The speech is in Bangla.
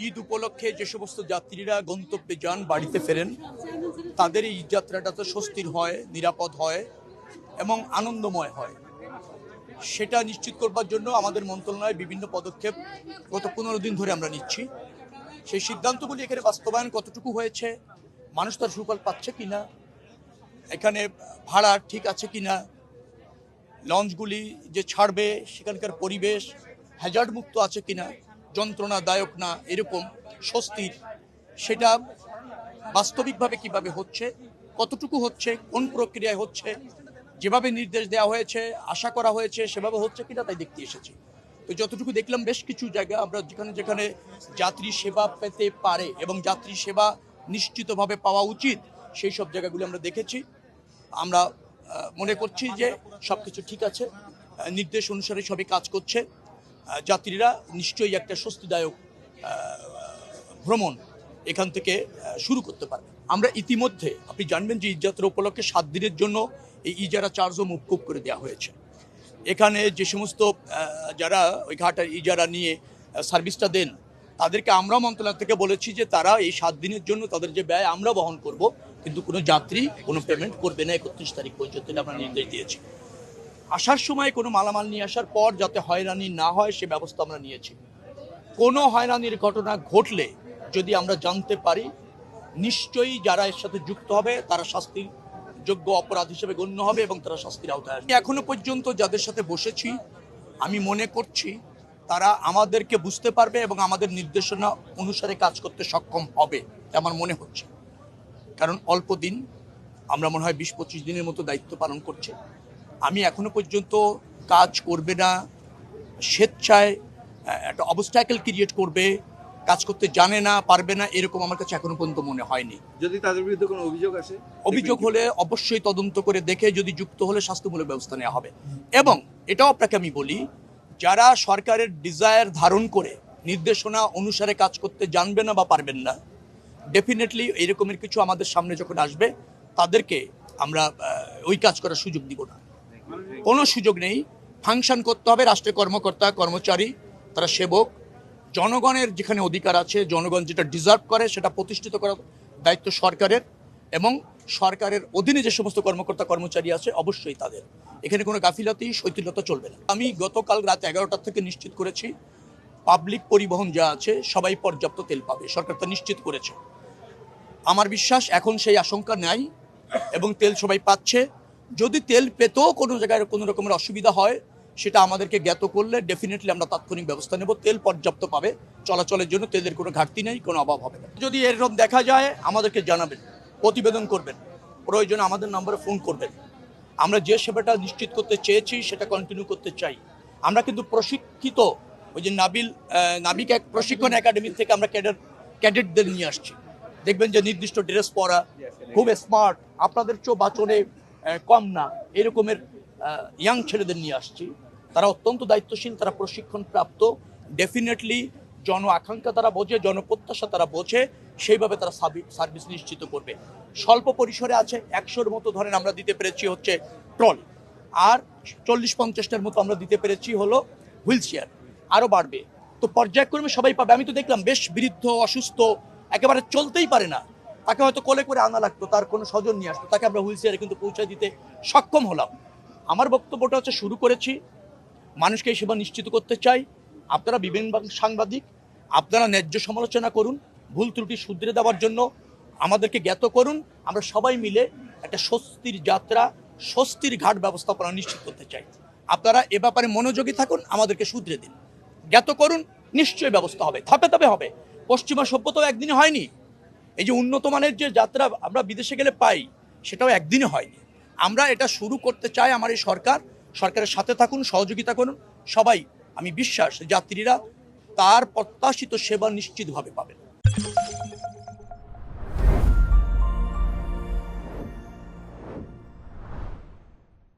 ঈদ উপলক্ষে যে সমস্ত যাত্রীরা গন্তব্যে যান, বাড়িতে ফেরেন, তাদের এই যাত্রাটা তো স্বস্তির হয়, নিরাপদ হয় এবং আনন্দময় হয়। সেটা নিশ্চিত করবার জন্য আমাদের মন্ত্রণালয়ে বিভিন্ন পদক্ষেপ গত 15 দিন ধরে আমরা নিচ্ছি। সেই সিদ্ধান্তগুলি এখানে বাস্তবায়ন কতটুকু হয়েছে, মানুষ তার সুফল পাচ্ছে কিনা, এখানে ভাড়া ঠিক আছে কিনা, লঞ্চগুলি যে ছাড়বে সেখানকার পরিবেশ হ্যাজার্ড মুক্ত আছে কিনা, যন্ত্রণাদায়ক না এরকম স্বস্তির, সেটা বাস্তবিকভাবে কিভাবে হচ্ছে, কতটুকু হচ্ছে, কোন প্রক্রিয়ায় হচ্ছে, যেভাবে নির্দেশ দেওয়া হয়েছে, আশা করা হয়েছে সেভাবে হচ্ছে কিনা তাই দেখতে এসেছি। তো যতটুকু দেখলাম, বেশ কিছু জায়গা আমরা যেখানে যেখানে যাত্রী সেবা পেতে পারে এবং যাত্রী সেবা নিশ্চিতভাবে পাওয়া উচিত সেই সব জায়গাগুলি আমরা দেখেছি। আমরা মনে করছি যে সব কিছু ঠিক আছে, নির্দেশ অনুসারে সবই কাজ করছে। যাত্রীরা নিশ্চয়ই একটা স্বস্তিদায়ক ভ্রমণ এখান থেকে শুরু করতে পারবে। আমরা ইতিমধ্যে আপনি জানবেন যে ঈদযাত্রা উপলক্ষে 7 দিনের জন্য এই ইজারা চার্জও মওকুফ করে দেওয়া হয়েছে। এখানে যে সমস্ত যারা ওই ঘাটের ইজারা নিয়ে সার্ভিসটা দেন তাদেরকে আমরা মন্ত্রণালয় থেকে বলেছি যে তারা এই 7 দিনের জন্য তাদের যে ব্যয় আমরা বহন করব, কিন্তু কোনো যাত্রী কোনো পেমেন্ট করবে না 31 তারিখ পর্যন্ত আমরা নির্দেশ দিয়েছি। আসার সময় কোনো মালামাল নিয়ে আসার পর যাতে হয়রানি না হয় সে ব্যবস্থা আমরা নিয়েছি। কোনো হয়রানির ঘটনা ঘটলে যদি আমরা জানতে পারি, নিশ্চয়ই যারা এর সাথে যুক্ত হবে তারা শাস্তির যোগ্য অপরাধ হিসেবে গণ্য হবে এবং তারা শাস্তির আওতায় আসবে। এখনো পর্যন্ত যাদের সাথে বসেছি আমি মনে করছি তারা আমাদেরকে বুঝতে পারবে এবং আমাদের নির্দেশনা অনুসারে কাজ করতে সক্ষম হবে আমার মনে হচ্ছে। কারণ অল্প দিন, আমরা মনে হয় 20-25 দিনের মতো দায়িত্ব পালন করছি। আমি এখনো পর্যন্ত কাজ করবে না, স্বেচ্ছায় একটা অবস্ট্যাকেল ক্রিয়েট করবে, কাজ করতে জানে না, পারবে না, এরকম আমার কাছে এখনো পর্যন্ত মনে হয়নি। যদি তাদের বিরুদ্ধে কোনো অভিযোগ আসে, অভিযোগ হলে অবশ্যই তদন্ত করে দেখে যদি যুক্ত হলে শাস্তিমূলক ব্যবস্থা নেওয়া হবে। এবং এটাও আপনাকে আমি বলি, যারা সরকারের ডিজায়ার ধারণ করে নির্দেশনা অনুসারে কাজ করতে জানবে না বা পারবেন না, ডেফিনেটলি এরকমের কিছু আমাদের সামনে যখন আসবে তাদেরকে আমরা ওই কাজ করার সুযোগ দিব না। কোনো সুযোগ নেই। ফাংশন করতে হবে, রাষ্ট্রের কর্মকর্তা কর্মচারী তারা সেবক, জনগণের যেখানে অধিকার আছে, জনগণ যেটা ডিজার্ভ করে সেটা প্রতিষ্ঠিত করার দায়িত্ব সরকারের, এবং সরকারের অধীনে যে সমস্ত কর্মকর্তা কর্মচারী আছে অবশ্যই তাদের। এখানে কোনো গাফিলতি শৈথিলতা চলবে না। আমি গতকাল রাত 11টা থেকে নিশ্চিত করেছি পাবলিক পরিবহন যা আছে সবাই পর্যাপ্ত তেল পাবে, সরকার তা নিশ্চিত করেছে। আমার বিশ্বাস এখন সেই আশঙ্কা নাই এবং তেল সবাই পাচ্ছে। যদি তেল পেতেও কোনো জায়গায় কোনো রকমের অসুবিধা হয় সেটা আমাদেরকে জ্ঞাত করলে ডেফিনেটলি আমরা তাৎক্ষণিক ব্যবস্থা নেব। তেল পর্যাপ্ত পাবে, চলাচলের জন্য তেলের কোনো ঘাটতি নেই, কোনো অভাব হবে না। যদি এরকম দেখা যায় আমাদেরকে জানাবেন, প্রতিবেদন করবেন, প্রয়োজনে আমাদের নম্বরে ফোন করবেন। আমরা যে সেবাটা নিশ্চিত করতে চেয়েছি সেটা কন্টিনিউ করতে চাই। আমরা কিন্তু প্রশিক্ষিত, ওই যে নাবিক এক প্রশিক্ষণ একাডেমি থেকে আমরা ক্যাডেটদের নিয়ে আসছি। দেখবেন যে নির্দিষ্ট ড্রেস পরা, খুব স্মার্ট, আপনাদের চেয়েও বাচনে কম না এরকমের ইয়াং ছেলেদের নিয়ে আসছি। তারা অত্যন্ত দায়িত্বশীল, তারা প্রশিক্ষণ প্রাপ্ত, ডেফিনেটলি জন আকাঙ্ক্ষা তারা বোঝে, জনপ্রত্যাশা তারা বোঝে, সেইভাবে তারা সার্ভিস নিশ্চিত করবে। স্বল্প পরিসরে আছে 100-র মতো ধরেন আমরা দিতে পেরেছি হচ্ছে ট্রল, আর 40-50টার মতো আমরা দিতে পেরেছি হলো হুইল চেয়ার, আরও বাড়বে। তো পর্যায়ক্রমে সবাই পাবে। আমি তো দেখলাম বেশ বৃদ্ধ, অসুস্থ, একেবারে চলতেই পারে না, তাকে হয়তো কোলে করে আনা লাগতো, তার কোনো স্বজন নিয়ে আসতো, তাকে আমরা হুইল চেয়ারে কিন্তু পৌঁছে দিতে সক্ষম হলাম। আমার বক্তব্যটা হচ্ছে শুরু করেছি, মানুষকে এই সেবা নিশ্চিত করতে চাই। আপনারা বিভিন্ন সাংবাদিক, আপনারা ন্যায্য সমালোচনা করুন, ভুল ত্রুটি শুধরে দেওয়ার জন্য আমাদেরকে জ্ঞাত করুন। আমরা সবাই মিলে একটা স্বস্তির যাত্রা, স্বস্তির ঘাট ব্যবস্থাপনা নিশ্চিত করতে চাই। আপনারা এ ব্যাপারে মনোযোগী থাকুন, আমাদেরকে শুধরে দিন, জ্ঞাত করুন, নিশ্চয়ই ব্যবস্থা হবে, ধাপে ধাপে হবে। পশ্চিমা সভ্যতাও একদিনে হয়নি। এই যে উন্নত মানের যে যাত্রা আমরা বিদেশে গেলে পাই সেটাও একদিনে হয়নি। আমরা এটা শুরু করতে চাই। আমার এই সরকারের সাথে থাকুন, সহযোগিতা করুন সবাই। আমি বিশ্বাস যাত্রীরা তার প্রত্যাশিত সেবা নিশ্চিতভাবে পাবেন।